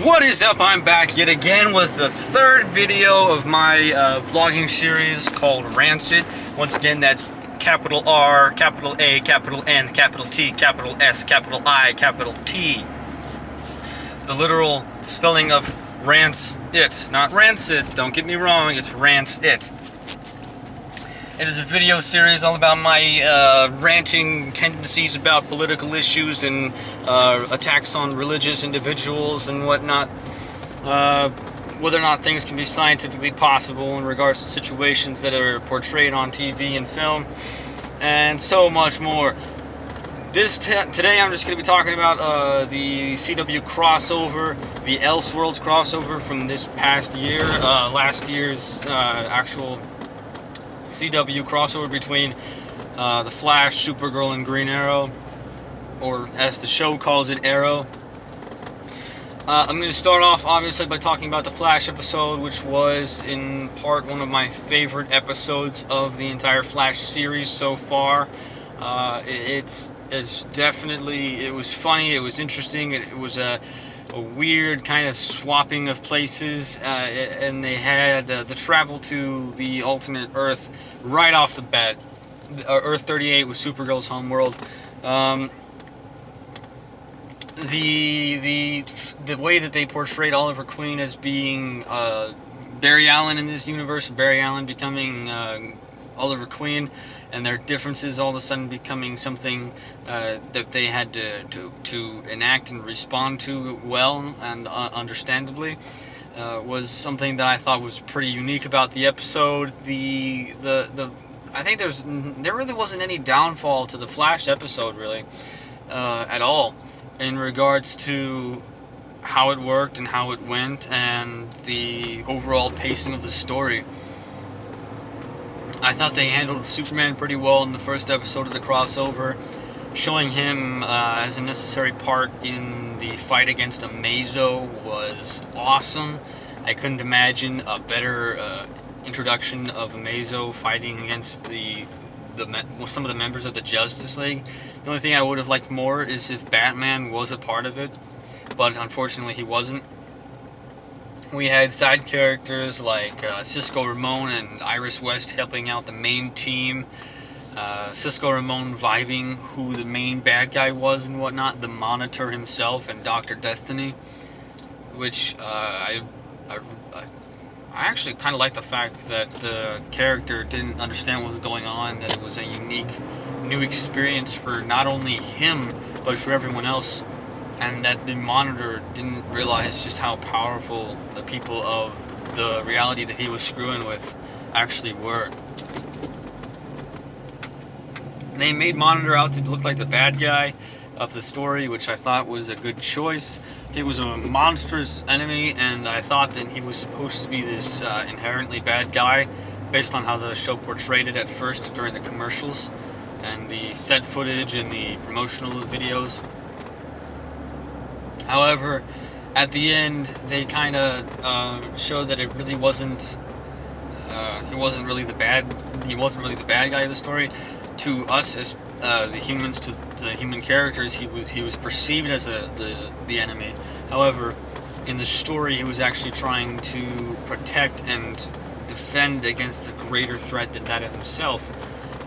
What is up? I'm back yet again with the third video of my vlogging series called Rants. Once again, that's capital R, capital A, capital N, capital T, capital S, capital I, capital T. The literal spelling of Rants It. Not Rancid, don't get me wrong, it's Rants It. It is a video series all about my ranting tendencies about political issues and attacks on religious individuals and whatnot. Whether or not things can be scientifically possible in regards to situations that are portrayed on TV and film, and so much more. Today I'm just going to be talking about the CW crossover, the Elseworlds crossover from this past year, last year's actual CW crossover between The Flash, Supergirl, and Green Arrow, or as the show calls it, Arrow. I'm going to start off, obviously, by talking about the Flash episode, which was, in part, one of my favorite episodes of the entire Flash series so far. It was funny, it was interesting, it was a weird kind of swapping of places, and they had the travel to the alternate Earth right off the bat. Earth 38 was Supergirl's homeworld. The way that they portrayed Oliver Queen as being Barry Allen in this universe, Barry Allen becoming Oliver Queen, and their differences all of a sudden becoming something that they had to enact and respond to well and understandably, was something that I thought was pretty unique about the episode. I think there really wasn't any downfall to the Flash episode really at all in regards to how it worked and how it went and the overall pacing of the story. I thought they handled Superman pretty well in the first episode of the crossover, showing him as a necessary part in the fight against Amazo was awesome. I couldn't imagine a better introduction of Amazo fighting against some of the members of the Justice League. The only thing I would have liked more is if Batman was a part of it, but unfortunately he wasn't. We had side characters like Cisco Ramon and Iris West helping out the main team. Cisco Ramon vibing who the main bad guy was and whatnot, the Monitor himself and Dr. Destiny, which I actually kind of like the fact that the character didn't understand what was going on, that it was a unique new experience for not only him but for everyone else, and that the Monitor didn't realize just how powerful the people of the reality that he was screwing with actually were. They made Monitor out to look like the bad guy of the story, which I thought was a good choice. He was a monstrous enemy, and I thought that he was supposed to be this inherently bad guy based on how the show portrayed it at first during the commercials and the set footage and the promotional videos. However, at the end, they kind of showed that it really wasn't. He wasn't really the bad guy of the story. To us as the humans, to the human characters, he was perceived as the enemy. However, in the story, he was actually trying to protect and defend against a greater threat than that of himself.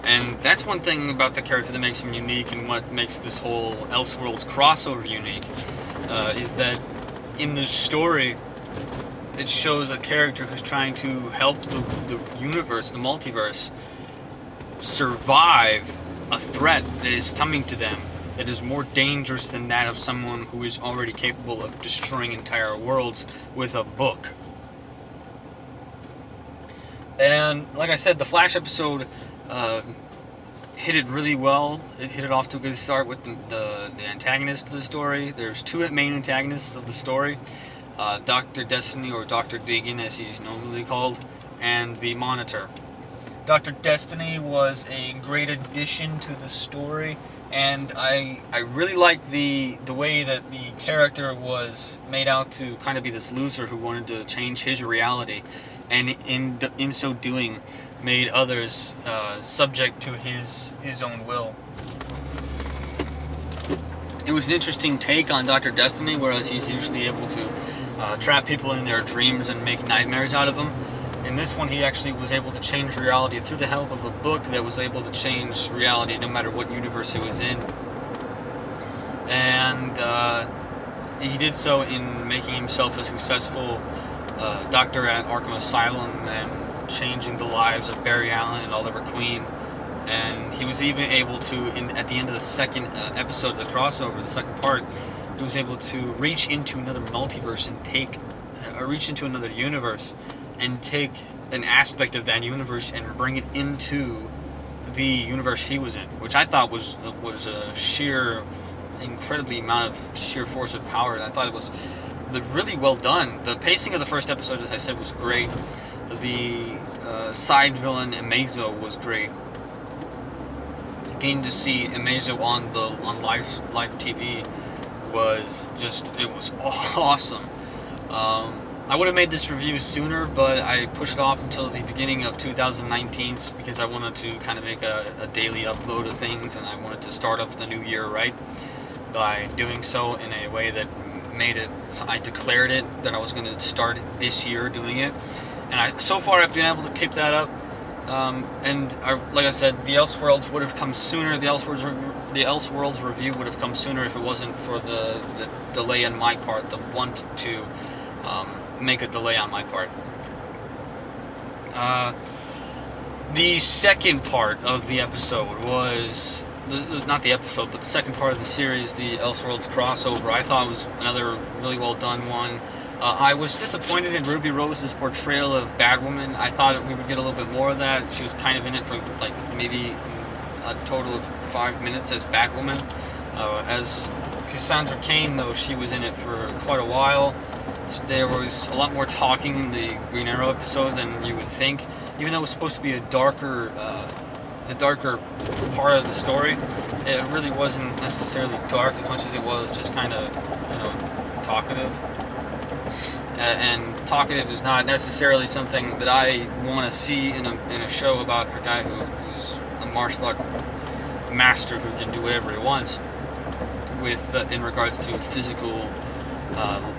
And that's one thing about the character that makes him unique, and what makes this whole Elseworlds crossover unique. Is that in the story, it shows a character who's trying to help the universe, the multiverse, survive a threat that is coming to them that is more dangerous than that of someone who is already capable of destroying entire worlds with a book. And like I said, the Flash episode hit it really well. It hit it off to a good start with the antagonist of the story. There's two main antagonists of the story, Dr. Destiny, or Dr. Deegan as he's normally called, and the Monitor. Dr. Destiny was a great addition to the story, and I really liked the way that the character was made out to kind of be this loser who wanted to change his reality, and in so doing made others subject to his own will. It was an interesting take on Dr. Destiny, whereas he's usually able to trap people in their dreams and make nightmares out of them. In this one, he actually was able to change reality through the help of a book that was able to change reality no matter what universe it was in. And he did so in making himself a successful doctor at Arkham Asylum and changing the lives of Barry Allen and Oliver Queen. And he was even able to, at the end of the second episode of the crossover, the second part, he was able to reach into another multiverse and reach into another universe and take an aspect of that universe and bring it into the universe he was in, which I thought was a sheer, incredibly amount of sheer force of power. And I thought it was really well done. The pacing of the first episode, as I said, was great. The side villain Epsiode was great. Getting to see Epsiode on live TV was awesome. I would have made this review sooner, but I pushed it off until the beginning of 2019 because I wanted to kind of make a daily upload of things, and I wanted to start off the new year right by doing so in a way that made it. So I declared it that I was going to start this year doing it, and so far I've been able to keep that up. Like I said, the Elseworlds would have come sooner. The Elseworlds review would have come sooner if it wasn't for the delay on my part, the want to make a delay on my part. The second part of the episode was not the episode, but the second part of the series, the Elseworlds crossover. I thought was another really well done one. I was disappointed in Ruby Rose's portrayal of Batwoman. I thought we would get a little bit more of that. She was kind of in it for like maybe a total of 5 minutes as Batwoman. As Cassandra Cain, though, she was in it for quite a while. So there was a lot more talking in the Green Arrow episode than you would think. Even though it was supposed to be a darker part of the story, it really wasn't necessarily dark as much as it was just kind of, talkative. And talkative is not necessarily something that I want to see in a show about a guy who's a martial arts master who can do whatever he wants with in regards to physical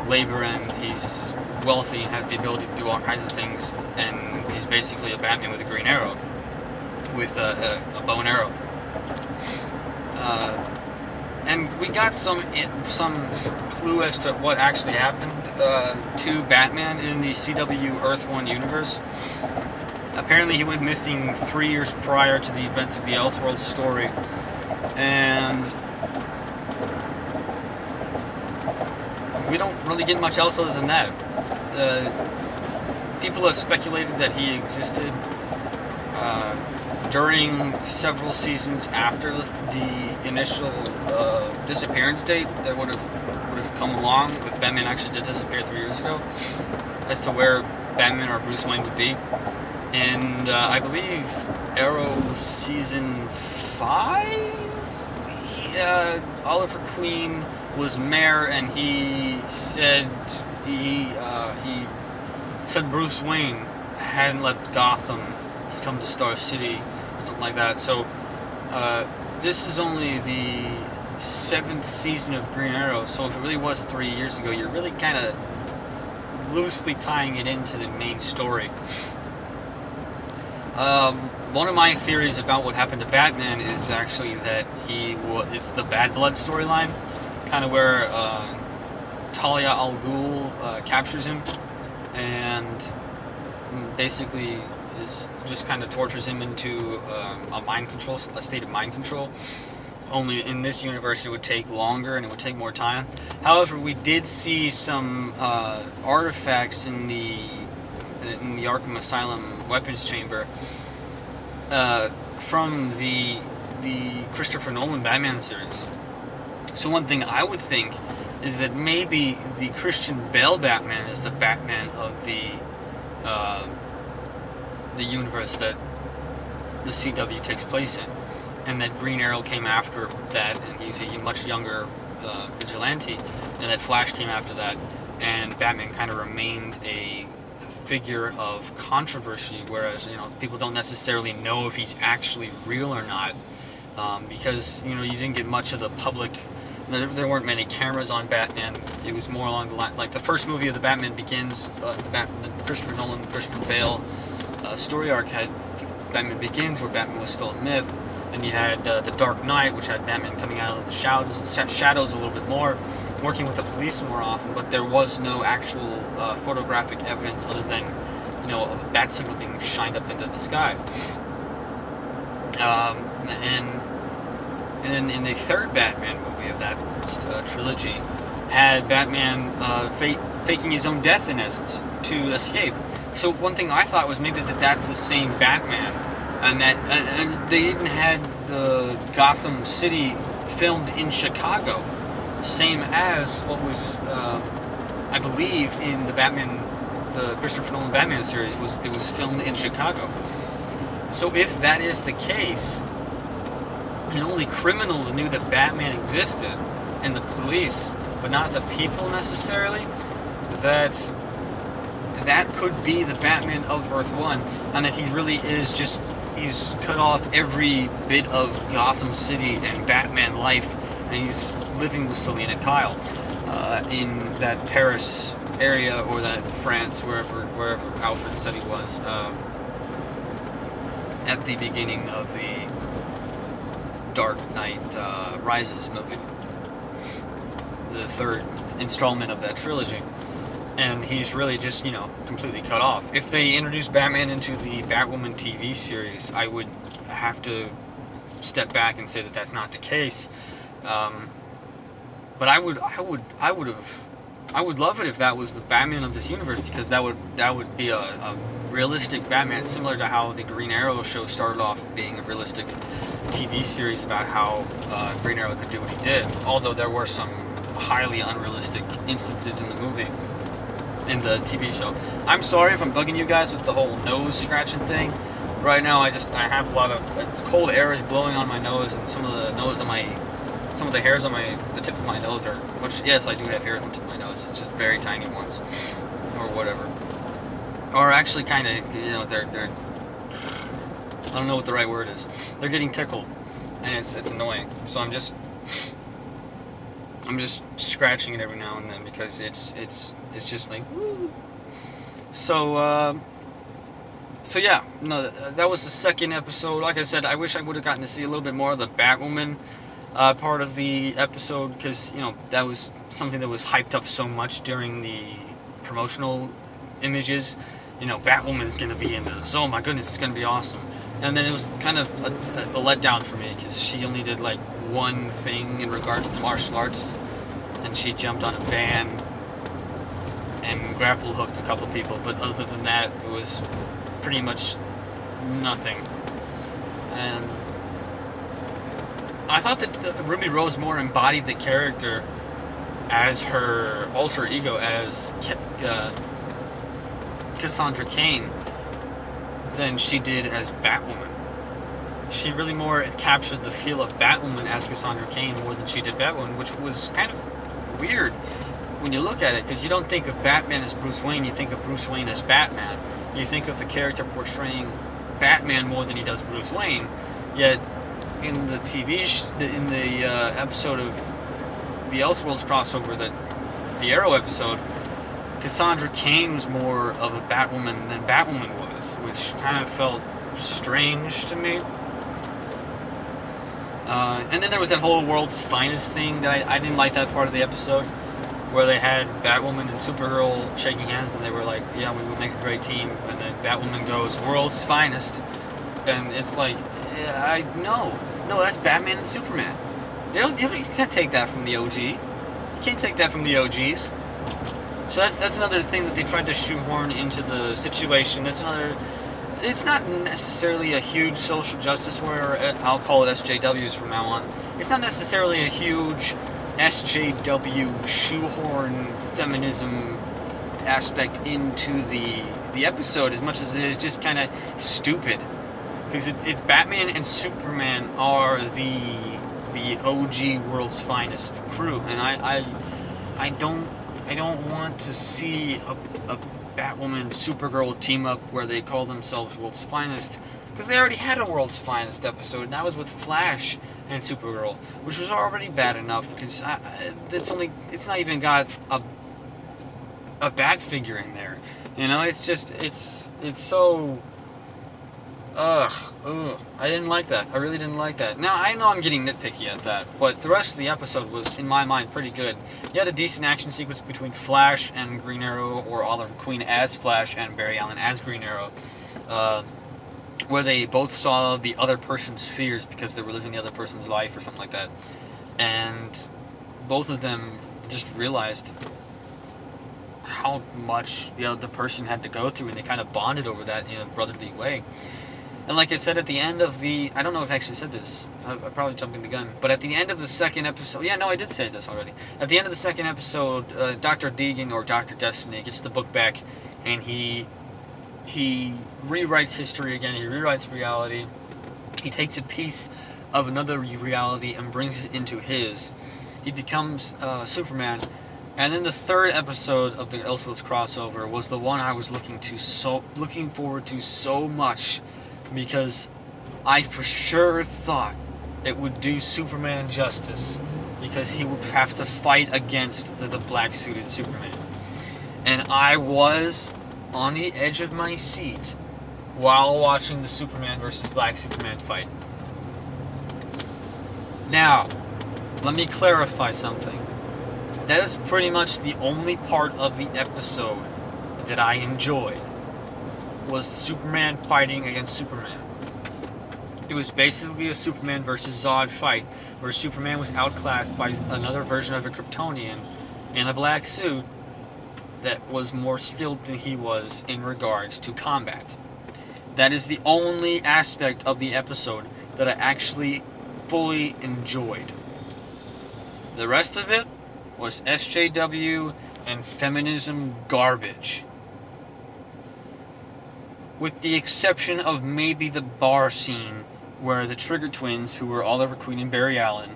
labor, and he's wealthy and has the ability to do all kinds of things, and he's basically a Batman with a green arrow, with a bow and arrow. And we got some clue as to what actually happened to Batman in the CW Earth 1 universe. Apparently he went missing 3 years prior to the events of the Elseworlds story, and we don't really get much else other than that. People have speculated that he existed during several seasons after the initial disappearance date that would have come along if Batman actually did disappear 3 years ago, as to where Batman or Bruce Wayne would be. And I believe Arrow season 5, Oliver Queen was mayor, and he said Bruce Wayne hadn't left Gotham to come to Star City or something like that. So this is only the 7th season of Green Arrow, so if it really was 3 years ago, you're really kind of loosely tying it into the main story. One of my theories about what happened to Batman is actually that it's the Bad Blood storyline, kind of where Talia al Ghul captures him and basically just kind of tortures him into a state of mind control. Only in this universe it would take longer and it would take more time. However, we did see some artifacts in the Arkham Asylum weapons chamber from the Christopher Nolan Batman series. So one thing I would think is that maybe the Christian Bale Batman is the Batman of the universe that the CW takes place in, and that Green Arrow came after that, and he's a much younger vigilante, and that Flash came after that, and Batman kind of remained a figure of controversy, whereas people don't necessarily know if he's actually real or not, because you didn't get much of the There weren't many cameras on Batman. It was more along the line, like the first movie of the Batman Begins, the Christopher Nolan, Christian Bale story arc had Batman Begins, where Batman was still a myth. And you had The Dark Knight, which had Batman coming out of the shadows a little bit more, working with the police more often, but there was no actual photographic evidence other than, a bat signal being shined up into the sky. And then in the third Batman movie of that trilogy, had Batman faking his own death, in essence, to escape. So one thing I thought was maybe that's the same Batman, and that and they even had the Gotham City filmed in Chicago, same as what was, I believe, in the Christopher Nolan Batman series. It was filmed in Chicago. So if that is the case, and only criminals knew that Batman existed, and the police, but not the people necessarily, that could be the Batman of Earth 1, and that he really is he's cut off every bit of Gotham City and Batman life, and he's living with Selina Kyle in that Paris area, or that France, wherever Alfred said he was, at the beginning of the Dark Knight Rises movie, the third installment of that trilogy. And he's really just, completely cut off. If they introduced Batman into the Batwoman TV series, I would have to step back and say that that's not the case. But I would love it if that was the Batman of this universe, because that would be a realistic Batman, similar to how the Green Arrow show started off being a realistic TV series about how Green Arrow could do what he did. Although there were some highly unrealistic instances in the movie, in the TV show. I'm sorry if I'm bugging you guys with the whole nose scratching thing. Right now, I have a lot of, it's cold air is blowing on my nose, and some of the hairs on the tip of my nose are, which, yes, I do have hairs on the tip of my nose. It's just very tiny ones, or whatever. Or actually, kind of, they're I don't know what the right word is. They're getting tickled, and it's annoying. So I'm just scratching it every now and then, because it's just like, woo. So yeah, no, that was the second episode. Like I said, I wish I would have gotten to see a little bit more of the Batwoman part of the episode, because that was something that was hyped up so much during the promotional images. Batwoman's gonna be in this. Oh my goodness, it's gonna be awesome. And then it was kind of a letdown for me, because she only did like one thing in regards to martial arts, and she jumped on a van and grapple hooked a couple people. But other than that, it was pretty much nothing. And I thought that Ruby Rose more embodied the character as her alter ego, as Cassandra Cain, than she did as Batwoman. She really more captured the feel of Batwoman as Cassandra Cain more than she did Batwoman, which was kind of weird when you look at it, because you don't think of Batman as Bruce Wayne, you think of Bruce Wayne as Batman. You think of the character portraying Batman more than he does Bruce Wayne. Yet in the episode of the Elseworlds crossover, the Arrow episode, Cassandra Cain was more of a Batwoman than Batwoman was, which kind of felt strange to me. And then there was that whole World's Finest thing that I didn't like that part of the episode, where they had Batwoman and Supergirl shaking hands, and they were like, yeah, we would make a great team. And then Batwoman goes, World's Finest. And it's like, yeah, no, that's Batman and Superman. You can't take that from the OG. You can't take that from the OGs. So that's another thing that they tried to shoehorn into the situation. It's not necessarily a huge social justice warrior. I'll call it SJWs from now on. It's not necessarily a huge SJW shoehorn feminism aspect into the episode, as much as it is just kind of stupid. Because it's Batman and Superman are the OG World's Finest crew, and I don't want to see a Batwoman, Supergirl team up where they call themselves World's Finest, because they already had a World's Finest episode, and that was with Flash and Supergirl, which was already bad enough, because it's not even got a bad figure in there. You know, it's just, it's so, ugh, I didn't like that. I really didn't like that. Now, I know I'm getting nitpicky at that, but the rest of the episode was, in my mind, pretty good. You had a decent action sequence between Flash and Green Arrow, or Oliver Queen as Flash and Barry Allen as Green Arrow, where they both saw the other person's fears because they were living the other person's life or something like that. And both of them just realized how much the other person had to go through, and they kind of bonded over that in a brotherly way. And like I said at the end of the... I don't know if I actually said this. I'm probably jumping the gun. But at the end of the second episode... Yeah, no, I did say this already. At the end of the second episode, Dr. Deegan, or Dr. Destiny, gets the book back, and he rewrites history again. He rewrites reality. He takes a piece of another reality and brings it into his. He becomes Superman. And then the third episode of the Elseworlds crossover was the one I was looking forward to so much, because I for sure thought it would do Superman justice, because he would have to fight against the black-suited Superman. And I was on the edge of my seat while watching the Superman versus Black Superman fight. Now, let me clarify something. That is pretty much the only part of the episode that I enjoyed, was Superman fighting against Superman. It was basically a Superman versus Zod fight, where Superman was outclassed by another version of a Kryptonian in a black suit that was more skilled than he was in regards to combat. That is the only aspect of the episode that I actually fully enjoyed. The rest of it was SJW and feminism garbage. With the exception of maybe the bar scene where the Trigger twins, who were Oliver Queen and Barry Allen,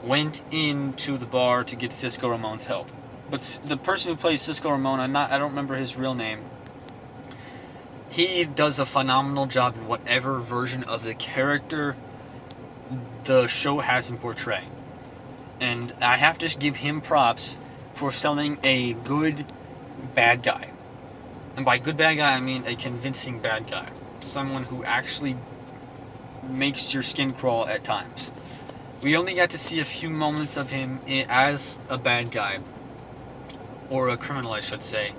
went into the bar to get Cisco Ramon's help. But the person who plays Cisco Ramon, I don't remember his real name. He does a phenomenal job in whatever version of the character the show has him portray. And I have to give him props for selling a good bad guy. And by good bad guy, I mean a convincing bad guy. Someone who actually makes your skin crawl at times. We only got to see a few moments of him as a bad guy. Or a criminal, I should say.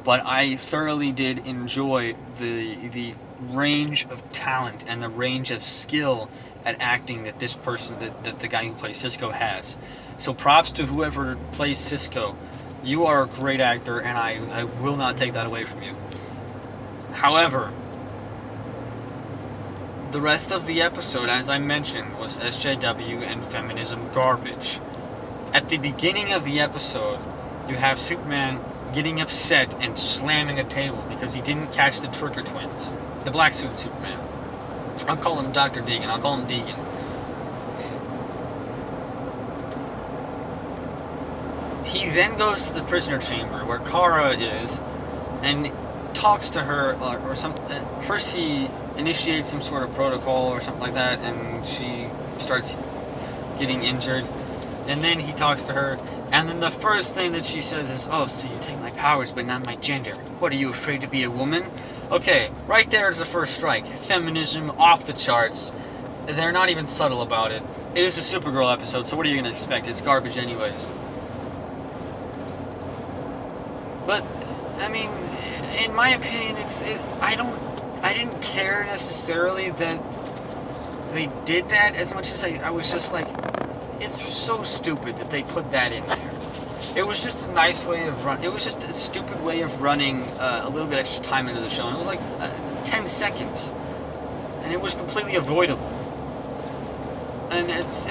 But I thoroughly did enjoy the range of talent and the range of skill at acting that this person, that the guy who plays Cisco, has. So props to whoever plays Cisco. You are a great actor, and I will not take that away from you. However, the rest of the episode, as I mentioned, was SJW and feminism garbage. At the beginning of the episode, you have Superman getting upset and slamming a table because he didn't catch the Trigger twins. The black-suited Superman. I'll call him Dr. Deegan. I'll call him Deegan. He then goes to the prisoner chamber where Kara is and talks to her, or some. First, he initiates some sort of protocol or something like that, and she starts getting injured. And then he talks to her, and then the first thing that she says is, "Oh, so you take my powers, but not my gender. What, are you afraid to be a woman?" Okay, right there is the first strike. Feminism off the charts. They're not even subtle about it. It is a Supergirl episode, so what are you going to expect? It's garbage anyways. But, I mean, in my opinion, I didn't care necessarily that they did that as much as I was just like, it's so stupid that they put that in there. It was just a nice way of running. It was just a stupid way of running a little bit extra time into the show. And it was like 10 seconds. And it was completely avoidable. And it's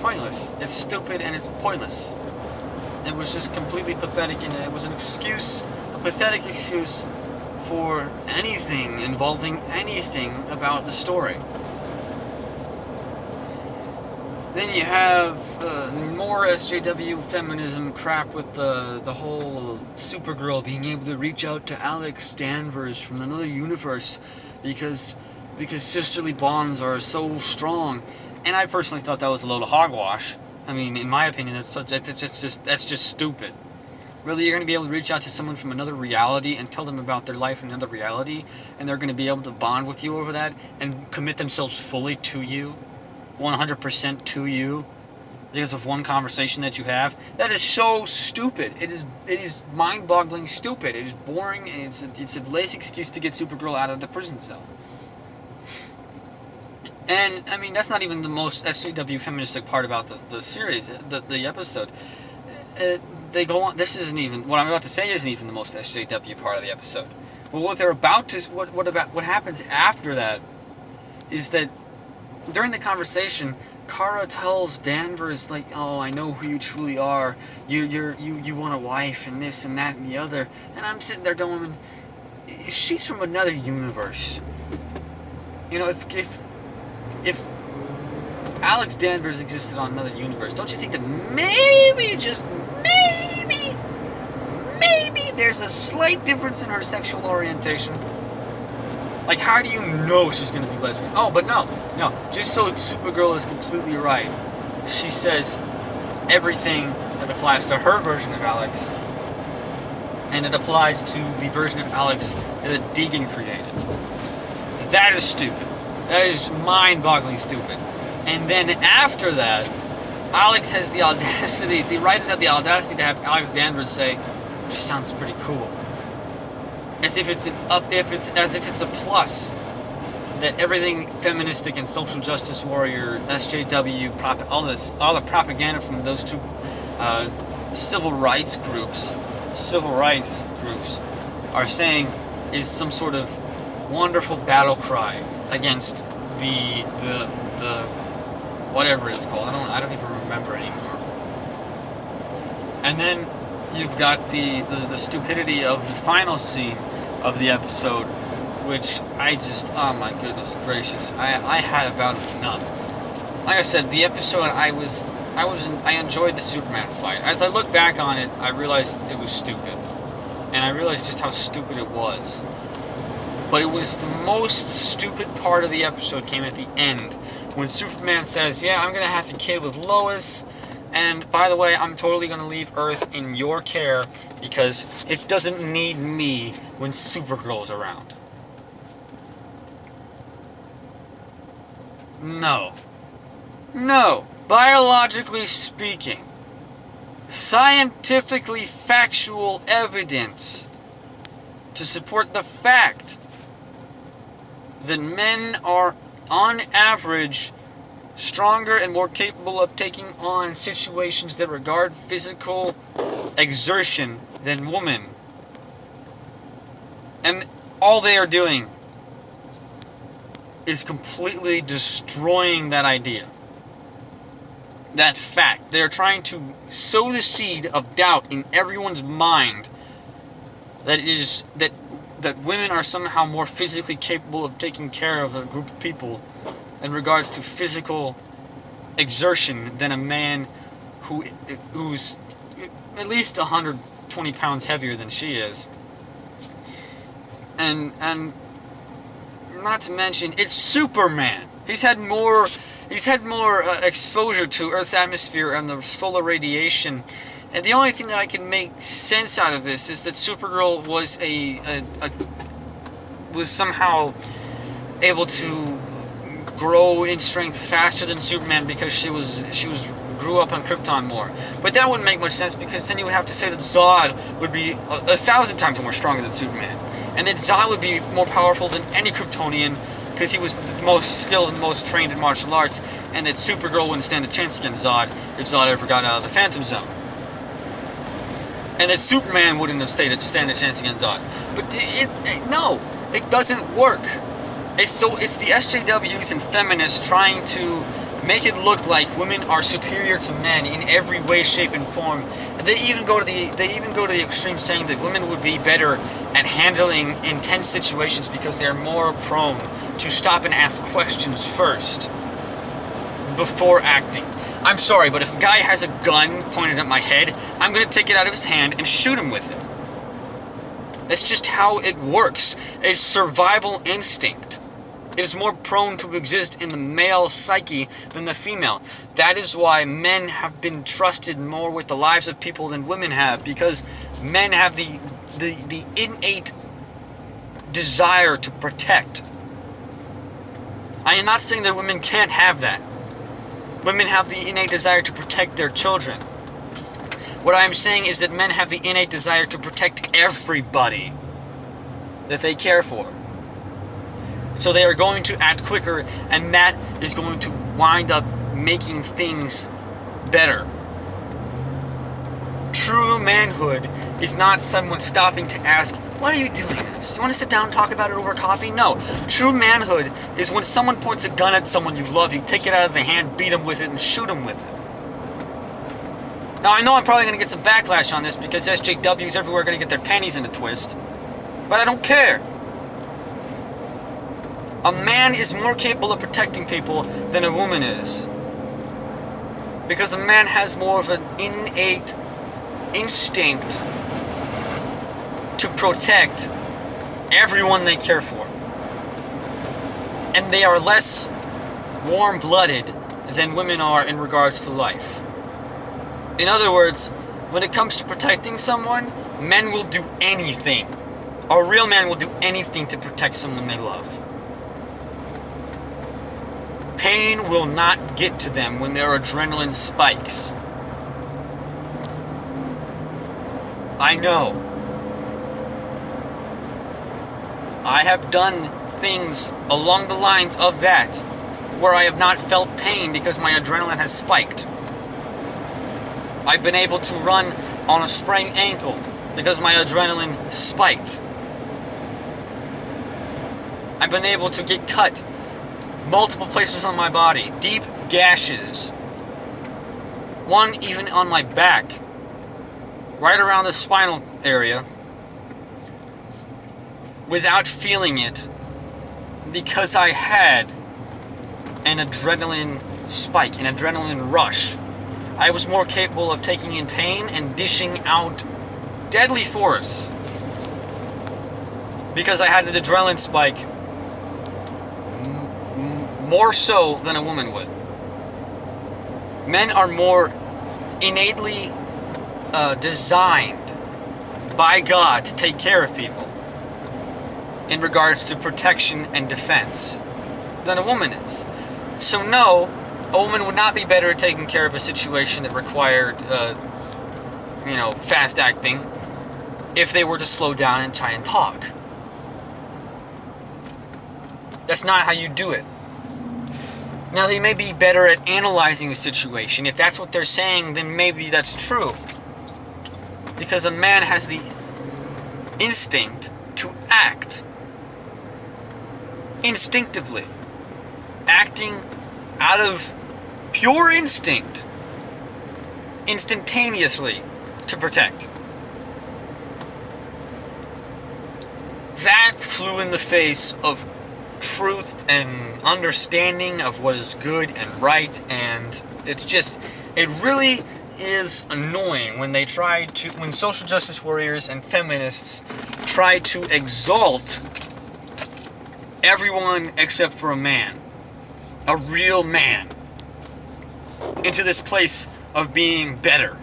pointless. It's stupid and it's pointless. It was just completely pathetic, and it was an excuse, a pathetic excuse for anything involving anything about the story. Then you have more SJW feminism crap with the whole Supergirl being able to reach out to Alex Danvers from another universe because sisterly bonds are so strong. And I personally thought that was a load of hogwash. I mean, in my opinion, that's just stupid. Really, you're going to be able to reach out to someone from another reality and tell them about their life in another reality, and they're going to be able to bond with you over that and commit themselves fully to you, 100% to you, because of one conversation that you have? That is so stupid. It is mind-boggling stupid. It is boring, and it's a lazy excuse to get Supergirl out of the prison cell. And, I mean, that's not even the most SJW feministic part about the series, the episode. They go on, this isn't even, what I'm about to say isn't even the most SJW part of the episode. But what they're about to, what happens after that is that during the conversation, Kara tells Danvers, like, oh, I know who you truly are. You want a wife and this and that and the other. And I'm sitting there going, she's from another universe. You know, if Alex Danvers existed on another universe, don't you think that maybe, just maybe, there's a slight difference in her sexual orientation? Like, how do you know she's going to be lesbian? Oh, but no, just so Supergirl is completely right. She says everything that applies to her version of Alex, and it applies to the version of Alex that Deegan created. That is stupid. That is mind-boggling stupid. And then after that, Alex has the audacity, the writers have the audacity to have Alex Danvers say, she sounds pretty cool. As if it's a plus that everything feministic and social justice warrior, SJW, all the propaganda from those two civil rights groups are saying is some sort of wonderful battle cry against the whatever it's called. I don't even remember anymore. And then you've got the stupidity of the final scene of the episode, which I just, oh my goodness gracious, I had about enough. Like I said, the episode, I enjoyed the Superman fight. As I look back on it, I realized it was stupid, and I realized just how stupid it was. But it was the most stupid part of the episode came at the end, when Superman says, yeah, I'm gonna have a kid with Lois, and by the way, I'm totally gonna leave Earth in your care because it doesn't need me when Supergirl's around. No. Biologically speaking, scientifically factual evidence to support the fact that men are, on average, stronger and more capable of taking on situations that regard physical exertion than women. And all they are doing is completely destroying that idea. That fact. They're trying to sow the seed of doubt in everyone's mind that women are somehow more physically capable of taking care of a group of people in regards to physical exertion than a man who's at least 120 pounds heavier than she is. And not to mention, it's Superman. He's had more exposure to Earth's atmosphere and the solar radiation. And the only thing that I can make sense out of this is that Supergirl was somehow able to grow in strength faster than Superman because she grew up on Krypton more. But that wouldn't make much sense, because then you would have to say that Zod would be 1,000 times more stronger than Superman, and that Zod would be more powerful than any Kryptonian because he was the most skilled and the most trained in martial arts, and that Supergirl wouldn't stand a chance against Zod if Zod ever got out of the Phantom Zone. And that Superman wouldn't have stand a chance against Zod. But no, it doesn't work. It's the SJWs and feminists trying to make it look like women are superior to men in every way, shape, and form. And they even go to the extreme saying that women would be better at handling intense situations because they're more prone to stop and ask questions first before acting. I'm sorry, but if a guy has a gun pointed at my head, I'm gonna take it out of his hand and shoot him with it. That's just how it works. It's survival instinct. It is more prone to exist in the male psyche than the female. That is why men have been trusted more with the lives of people than women have, because men have the innate desire to protect. I am not saying that women can't have that. Women have the innate desire to protect their children. What I am saying is that men have the innate desire to protect everybody that they care for. So they are going to act quicker, and that is going to wind up making things better. True manhood is not someone stopping to ask, why are you doing this? You want to sit down and talk about it over coffee? No. True manhood is when someone points a gun at someone you love, you take it out of their hand, beat them with it, and shoot them with it. Now, I know I'm probably going to get some backlash on this because SJWs everywhere are going to get their panties in a twist. But I don't care. A man is more capable of protecting people than a woman is. Because a man has more of an innate instinct to protect everyone they care for. And they are less warm-blooded than women are in regards to life. In other words, when it comes to protecting someone, men will do anything. A real man will do anything to protect someone they love. Pain will not get to them when their adrenaline spikes. I know. I have done things along the lines of that where I have not felt pain because my adrenaline has spiked. I've been able to run on a sprained ankle because my adrenaline spiked. I've been able to get cut multiple places on my body, deep gashes. One even on my back, right around the spinal area, without feeling it, because I had an adrenaline spike, an adrenaline rush. I was more capable of taking in pain and dishing out deadly force because I had an adrenaline spike more so than a woman would. Men are more innately designed by God to take care of people in regards to protection and defense than a woman is. So no, a woman would not be better at taking care of a situation that required, fast acting if they were to slow down and try and talk. That's not how you do it. Now, they may be better at analyzing a situation. If that's what they're saying, then maybe that's true. Because a man has the instinct to act instinctively. Acting out of pure instinct, instantaneously, to protect. That flew in the face of truth and understanding of what is good and right, and it really is annoying when when social justice warriors and feminists try to exalt everyone except for a man, a real man, into this place of being better.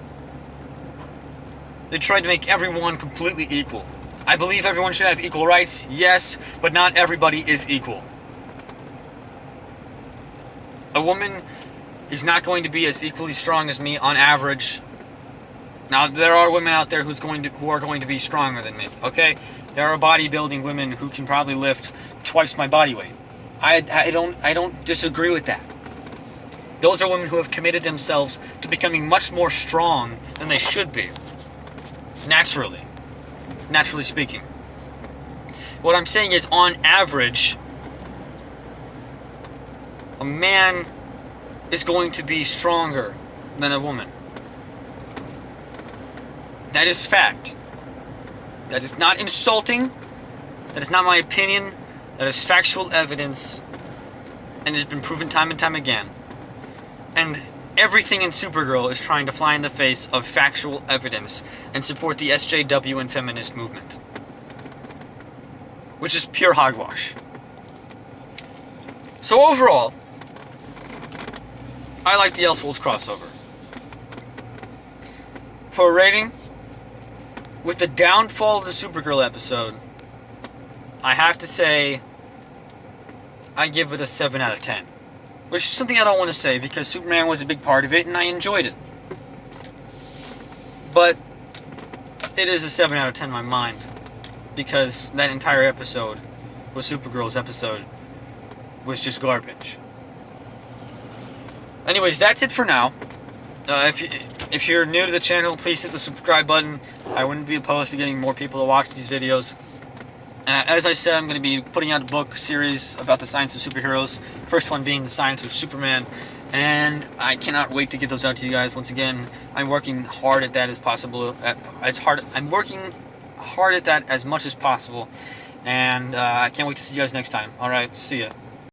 They try to make everyone completely equal. I believe everyone should have equal rights, yes, but not everybody is equal. A woman is not going to be as equally strong as me on average. Now, there are women out there who are going to be stronger than me, okay? There are bodybuilding women who can probably lift twice my body weight. I don't disagree with that. Those are women who have committed themselves to becoming much more strong than they should be. Naturally speaking. What I'm saying is, on average, a man is going to be stronger than a woman. That is fact. That is not insulting. That is not my opinion. That is factual evidence, and has been proven time and time again. And everything in Supergirl is trying to fly in the face of factual evidence and support the SJW and feminist movement. Which is pure hogwash. So overall, I like the Elseworlds crossover. For a rating, with the downfall of the Supergirl episode, I have to say I give it a 7 out of 10. Which is something I don't want to say because Superman was a big part of it and I enjoyed it. But it is a 7 out of 10 in my mind because that entire episode was Supergirl's episode was just garbage. Anyways, that's it for now. If you're new to the channel, please hit the subscribe button. I wouldn't be opposed to getting more people to watch these videos. As I said, I'm going to be putting out a book series about the science of superheroes. First one being the science of Superman. And I cannot wait to get those out to you guys. Once again, I'm working hard at that as possible. I'm working hard at that as much as possible. And I can't wait to see you guys next time. Alright, see ya.